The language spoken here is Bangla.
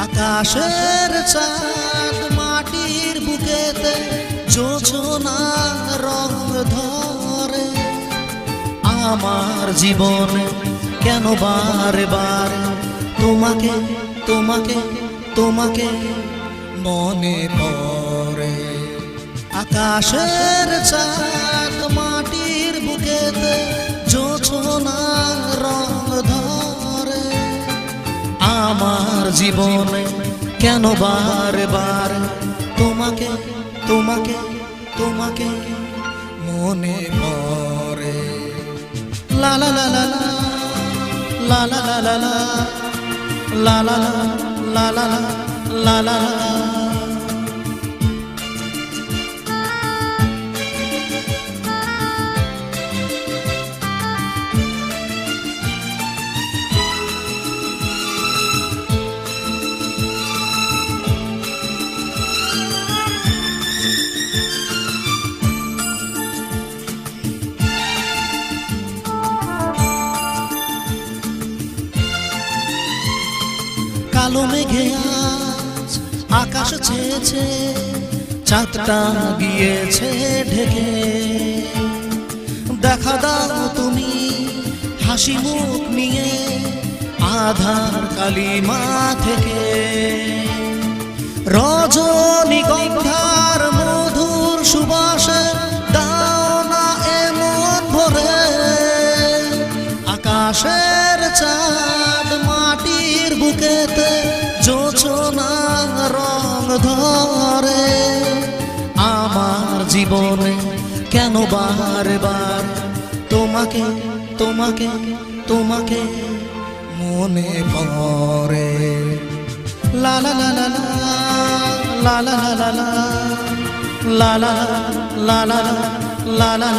আকাশের চাঁদ মাটির বুকেতে জোছনা রং ধরে, আমার জীবনে কেন বারে বারে তোমাকে তোমাকে তোমাকে মনে পড়ে। আকাশের চাঁদ মাটির বুকেতে জোছনা রং ধরে, আমার জীবনে কেন বারে বারে তোমাকে তোমাকে তোমাকে মনে পড়ে। লা লা লা লা লা লা লা লা লা লা লা লা লা লা। কালো মেঘে আজ আকাশ ছেয়েছে, চাঁদটা গিয়েছে ঢেকে। দেখা দাও তুমি হাসি মুখ নিয়ে আধার কালিমা থেকে। রজনীগন্ধার মধুর সুবাসে দাও না এমন ভরে, আকাশের চাঁদ মাটির বুকেতে জোছনা রং ধরে, আমার জীবনে কেন বারে বার তোমাকে তোমাকে তোমাকে মনে পড়ে। লা লা লা লা লা লা লা লা লা লা লা লা লা লা লা লা।